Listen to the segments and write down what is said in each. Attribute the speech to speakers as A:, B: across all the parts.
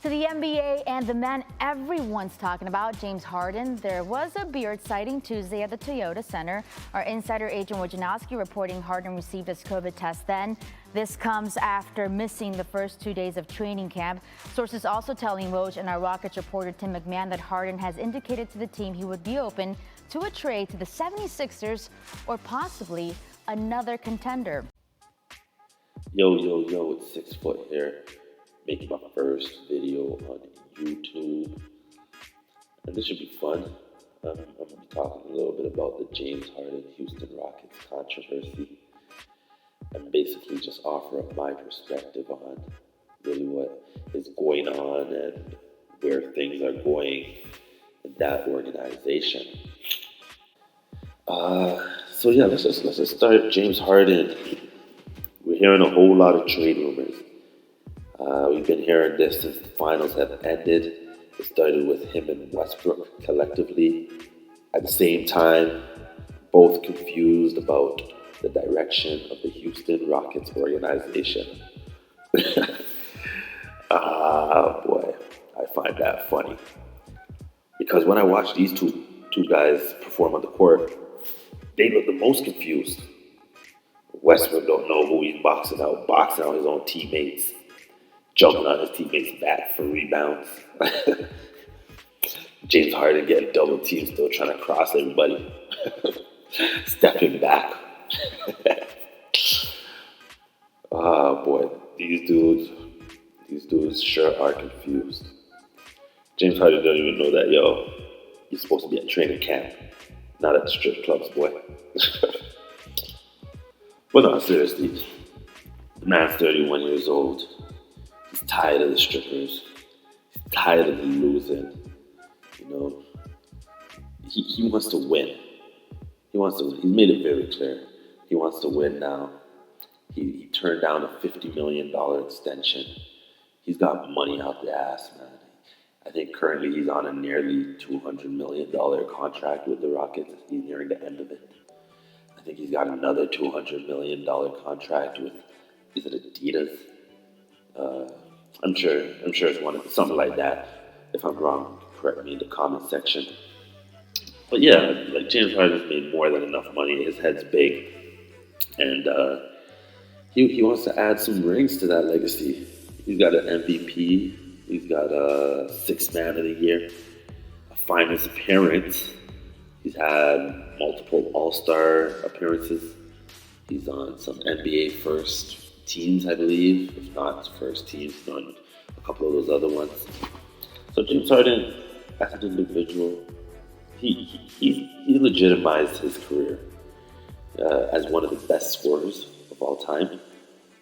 A: To the NBA and the man everyone's talking about, James Harden. There was a beard sighting Tuesday at the Toyota Center. Our insider Adrian Wojnarowski reporting Harden received his COVID test then. This comes after missing the first 2 days of training camp. Sources also telling Woj and our Rockets reporter Tim McMahon that Harden has indicated to the team he would be open to a trade to the 76ers or possibly another contender.
B: Yo, it's 6 foot here, making my first video on YouTube. And this should be fun. I'm going to be talking a little bit about the James Harden Houston Rockets controversy and basically just offer up my perspective on really what is going on and where things are going in that organization. Let's just start. James Harden. We're hearing a whole lot of trade rumors. We've been hearing this since the finals have ended. It started with him and Westbrook collectively. At the same time, both confused about the direction of the Houston Rockets organization. Boy, I find that funny. Because when I watch these two guys perform on the court, they look the most confused. Westbrook don't know who he's boxing out his own teammates, jumping on his teammates' back for rebounds. James Harden getting double teamed, still trying to cross everybody, stepping back. Boy, these dudes sure are confused. James Harden don't even know that, you're supposed to be at training camp, not at the strip clubs, boy. But no, seriously, the man's 31 years old. He's tired of the strippers. He's tired of the losing. He wants to win. He's made it very clear. He wants to win now. He turned down a $50 million extension. He's got money out the ass, man. I think currently he's on a nearly $200 million contract with the Rockets. He's nearing the end of it. I think he's got another $200 million contract with, is it Adidas? I'm sure it's something like that. If I'm wrong, correct me in the comment section. But yeah, like James Harden's made more than enough money. His head's big, and he wants to add some rings to that legacy. He's got an MVP. He's got a Sixth Man of the Year, a Finals appearance. He's had multiple All-Star appearances. He's on some NBA first teams, I believe. If not first teams, he's on a couple of those other ones. So James Harden, as an individual, he legitimized his career as one of the best scorers of all time,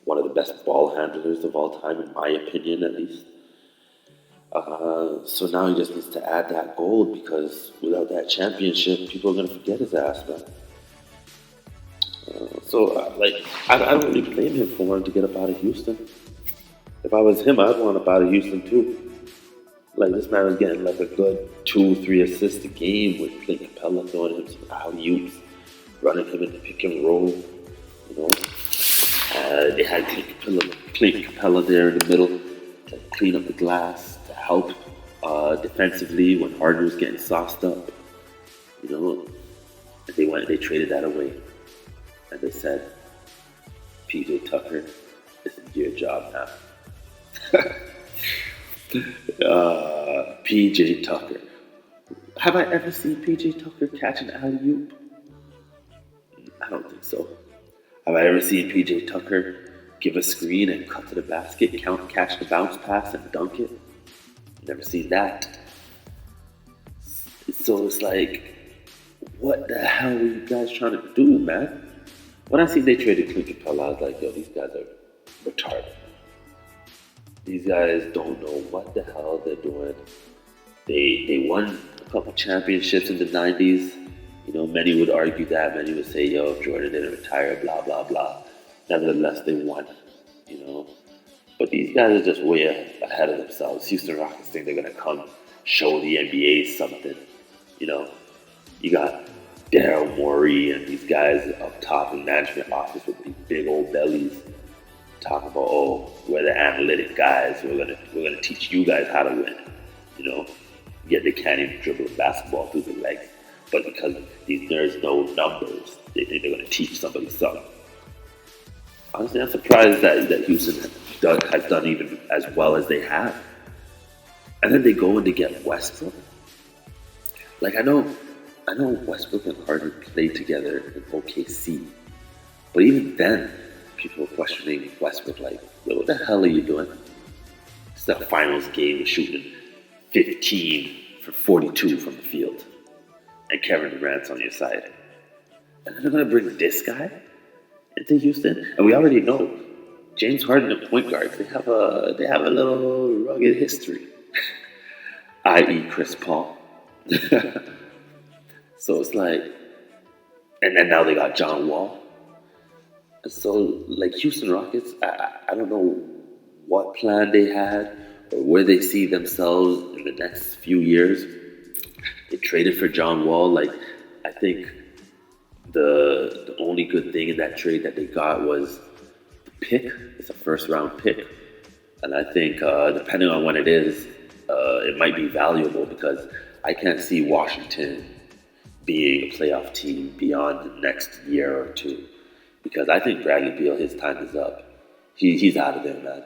B: one of the best ball handlers of all time, in my opinion, at least. So now he just needs to add that gold, because without that championship, people are going to forget his ass, man. I don't really blame him for wanting to get up out of Houston. If I was him, I'd want up out of Houston too. Like, this man was getting like a good 2-3 assists a game with Clint Capella throwing him some alley-oops, running him in the pick and roll, They had Clint Capella there in the middle to clean up the glass, to help defensively when Harden was getting sauced up. They traded that away. And they said, PJ Tucker, this is your job now. PJ Tucker. Have I ever seen PJ Tucker catch an alley-oop? I don't think so. Have I ever seen PJ Tucker give a screen and cut to the basket, catch the bounce pass and dunk it? Never seen that. So it's like, what the hell were you guys trying to do, man? When I see they traded Clint Capella, I was like, these guys are retarded. These guys don't know what the hell they're doing. They won a couple championships in the 90s. Many would argue that. Many would say, if Jordan didn't retire, blah, blah, blah. Nevertheless, they won, But these guys are just way ahead of themselves. Houston Rockets think they're going to come show the NBA something, You got Daryl Morey and these guys up top in the management office with these big old bellies talking about, oh, we're the analytic guys. We're gonna teach you guys how to win. You know, yet they can't even dribble a basketball through their legs. But because these nerds know numbers, they think they're gonna teach somebody something. Honestly, I'm surprised that Houston has done even as well as they have. And then they go and they get Westbrook. Like I know Westbrook and Harden played together in OKC, but even then, people were questioning Westbrook. Like, yo, what the hell are you doing? It's the finals game, you're shooting 15 for 42 from the field, and Kevin Durant's on your side, and then they're gonna bring this guy into Houston, and we already know James Harden and point guards. They have a little rugged history, i.e., Chris Paul. So it's like, and then now they got John Wall. And so, like Houston Rockets, I don't know what plan they had or where they see themselves in the next few years. They traded for John Wall. Like, I think the only good thing in that trade that they got was the pick. It's a first round pick. And I think depending on when it is, it might be valuable because I can't see Washington being a playoff team beyond the next year or two. Because I think Bradley Beal, his time is up. He's out of there, man.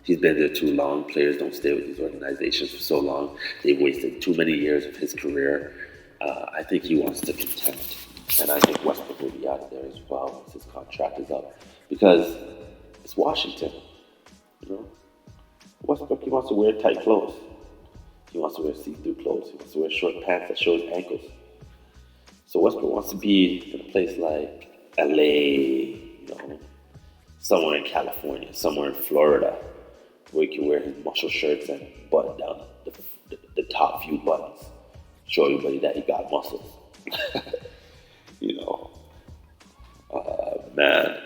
B: He's been there too long. Players don't stay with these organizations for so long. They've wasted too many years of his career. I think he wants to contend. And I think Westbrook will be out of there as well once his contract is up. Because it's Washington, you know? Westbrook, he wants to wear tight clothes. He wants to wear see-through clothes. He wants to wear short pants that show his ankles. So Westbrook wants to be in a place like LA, you know, somewhere in California, somewhere in Florida, where he can wear his muscle shirts and button down the top few buttons, show everybody that he got muscles. You know, man.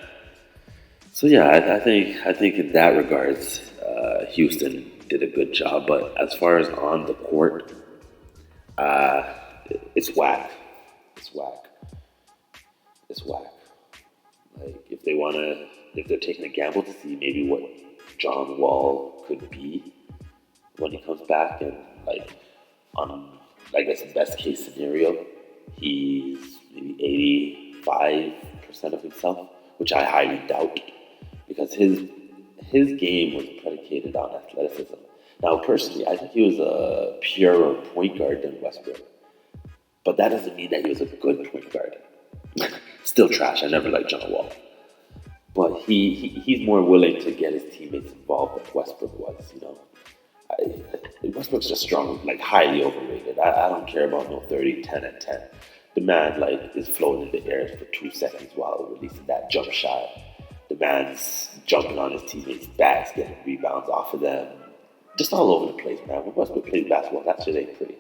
B: So yeah, I think in that regards, Houston did a good job. But as far as on the court, it's whack. It's whack. It's whack. Like if they're taking a gamble to see maybe what John Wall could be when he comes back, and like on I guess the best case scenario, he's maybe 85% of himself, which I highly doubt, because his game was predicated on athleticism. Now, personally, I think he was a purer point guard than Westbrook, but that doesn't mean that he was a good point guard. Still trash. I never liked John Wall, but he's more willing to get his teammates involved than Westbrook was. You know, Westbrook's just strong, like highly overrated. I don't care about no 30, 10, and 10. The man like is floating in the air for 2 seconds while releasing that jump shot. The man's jumping on his teammates' backs, getting rebounds off of them. Just all over the place, man. When Westbrook plays basketball, that shit ain't pretty.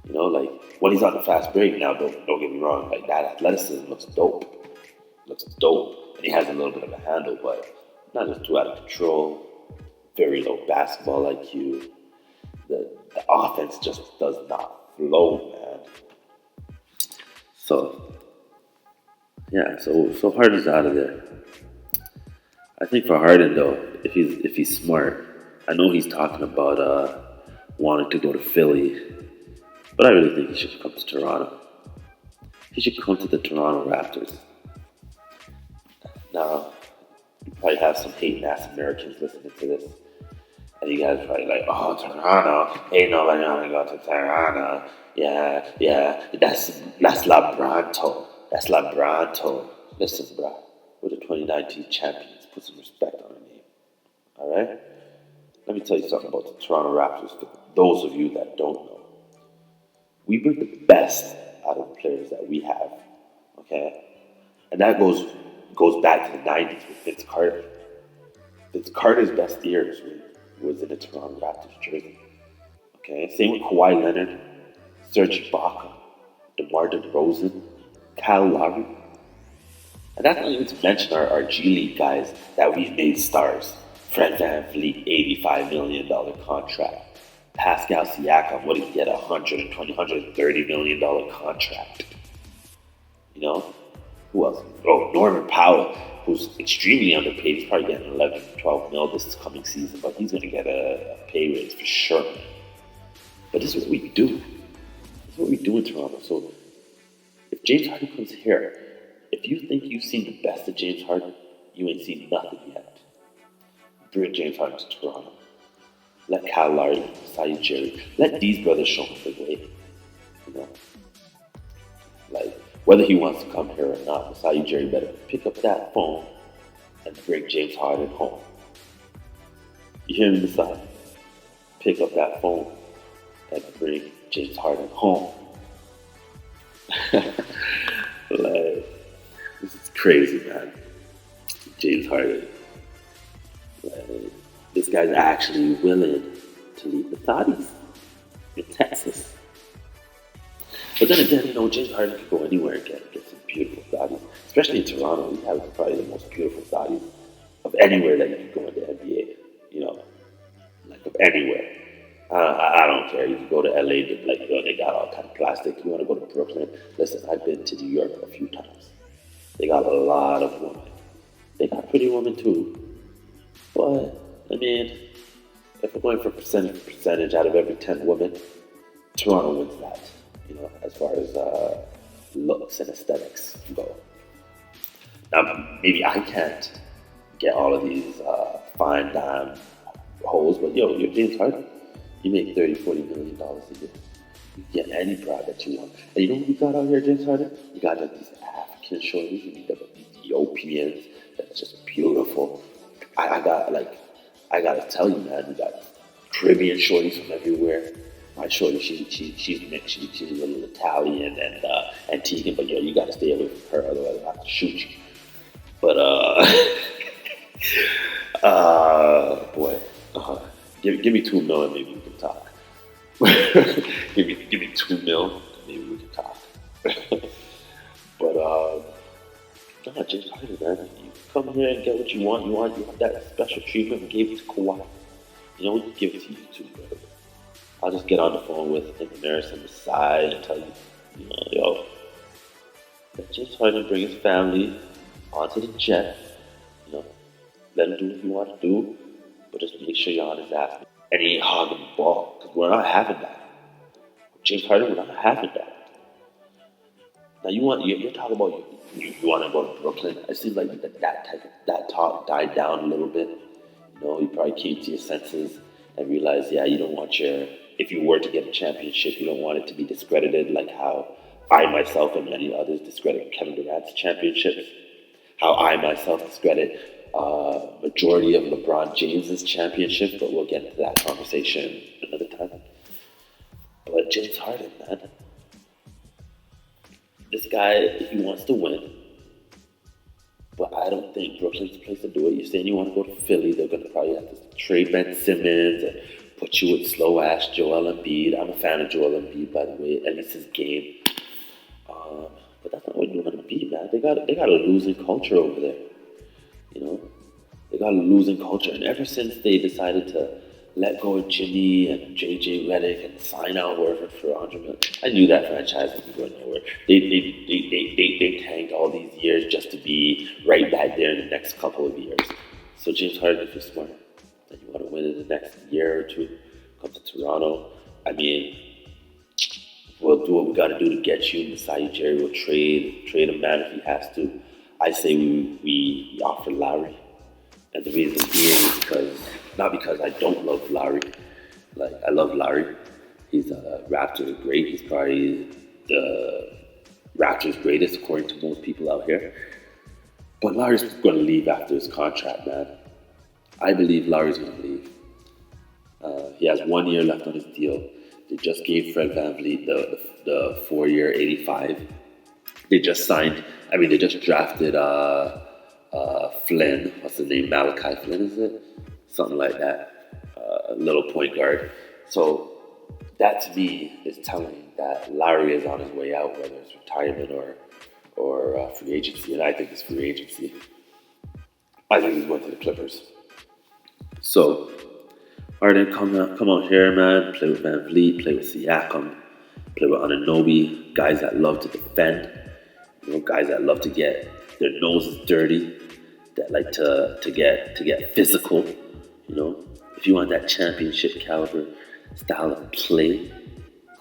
B: You know, like when he's on the fast break now, don't get me wrong, like that athleticism looks dope. Looks dope. And he has a little bit of a handle, but not just too out of control. Very low basketball IQ. The offense just does not flow, man. So yeah, so Harden's out of there. I think for Harden though, if he's smart, I know he's talking about wanting to go to Philly, but I really think he should come to Toronto. He should come to the Toronto Raptors. Now, you probably have some hating ass Americans listening to this, and you guys are probably like, "Oh, Toronto, ain't nobody gonna go to Toronto." Yeah, that's LeBronto. That's LeBronto. Listen, bro, we're the 2019 champions. Put some respect on our name. All right? Let me tell you something about the Toronto Raptors for those of you that don't know. We bring the best out of the players that we have, okay? And that goes back to the 90s with Vince Carter. Vince Carter's best years was in the Toronto Raptors jersey, okay? Same with Kawhi Leonard, Serge Ibaka, DeMar DeRozan, Kyle Lowry. And that's not even to mention our G League guys that we've made stars. Fred VanVleet, $85 million contract. Pascal Siakam, what did he get? $120, $130 million contract. You know? Who else? Oh, Norman Powell, who's extremely underpaid. He's probably getting 11, 12 mil this coming season, but he's going to get a pay raise for sure. But this is what we do. This is what we do in Toronto. So if James Harden comes here, if you think you've seen the best of James Harden, you ain't seen nothing yet. Bring James Harden to Toronto. Let Kyle Lowry, Masai Ujiri, let these brothers show him the way. You know, like whether he wants to come here or not, Masai Ujiri better pick up that phone and bring James Harden home. You hear me, Masai? Pick up that phone and bring James Harden home. Like, this is crazy, man. James Harden. Like, this guy's actually willing to leave the Saudis in Texas. But then again, James Harden could go anywhere and get some beautiful Saudis. Especially in Toronto, we have probably the most beautiful Saudis of anywhere that you could go in the NBA. Like of anywhere. I don't care. You can go to LA, they got all kind of plastic. You want to go to Brooklyn? Listen, I've been to New York a few times. They got a lot of women. They got pretty women too. But, I mean, if we're going for percentage out of every 10 women, Toronto wins that, as far as looks and aesthetics go. Now, maybe I can't get all of these fine dime hoes, but you're James Harden. You make $30, $40 million a year. You can get any broad that you want. And you know what we got out here, James Harden? We got these African shorties, we got the Ethiopians, that's just beautiful. I gotta tell you, man, we got Caribbean shorties from everywhere. My shorty, she's mixed. She's a little Italian and Antiguan, but you gotta stay away from her, otherwise I'll have to shoot you. But boy, give me $2 million, maybe we can talk. give me $2 million, maybe we can talk. But James Harden, man, you come here and get what you want. You want that special treatment. We gave it to Kawhi. We can give it to you too, bro. I'll just get on the phone with him, Maris on the side, and tell you, yo, let James Harden bring his family onto the jet. Let him do what he wants to do, but just make sure you're on his ass. And he ain't hogging the ball, because we're not having that. James Harden, we're not having that. Now you're talking about you want to go to Brooklyn. It seems like that talk died down a little bit. You probably came to your senses and realized, you don't want if you were to get a championship, you don't want it to be discredited like how I myself and many others discredit Kevin Durant's championships. How I myself discredit majority of LeBron James's championships, but we'll get into that conversation another time. But James Harden, man. This guy, he wants to win, but I don't think Brooklyn's the place to do it. You're saying you want to go to Philly, they're going to probably have to trade Ben Simmons and put you with slow-ass Joel Embiid. I'm a fan of Joel Embiid, by the way, at least his game. But that's not what you want to be, man. They got a losing culture over there. They got a losing culture, and ever since they decided to let go of Jimmy and JJ Redick and sign out Horford for $100 million. I knew that franchise wasn't going nowhere. They tanked all these years just to be right back there in the next couple of years. So James Harden, if you're smart and you want to win in the next year or two, come to Toronto. I mean, we'll do what we got to do to get you. Masai Ujiri will trade a man if he has to. I say we offer Lowry. And the reason being is not because I don't love Lowry. I love Lowry. He's a Raptors great. He's probably the Raptors greatest according to most people out here. But Lowry's going to leave after his contract, man. I believe Lowry's going to leave. He has 1 year left on his deal. They just gave Fred VanVleet the 4-year $85. They just drafted Flynn. What's his name? Malachi Flynn, is it? Something like that. A little point guard. So that to me is telling that Lowry is on his way out, whether it's retirement or free agency. And I think it's free agency. I think he's going to the Clippers. So Harden, come out here, man. Play with VanVleet, play with Siakam, play with Anunoby, guys that love to defend. You know, guys that love to get their noses dirty, that like to get physical. You know, if you want that championship caliber style of play,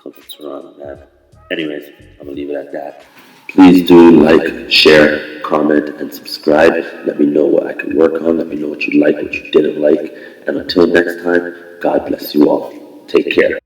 B: come to Toronto, man. Anyways, I'm gonna leave it at that. Please do like, share, comment, and subscribe. Let me know what I can work on. Let me know what you like, what you didn't like. And until next time, God bless you all. Take care.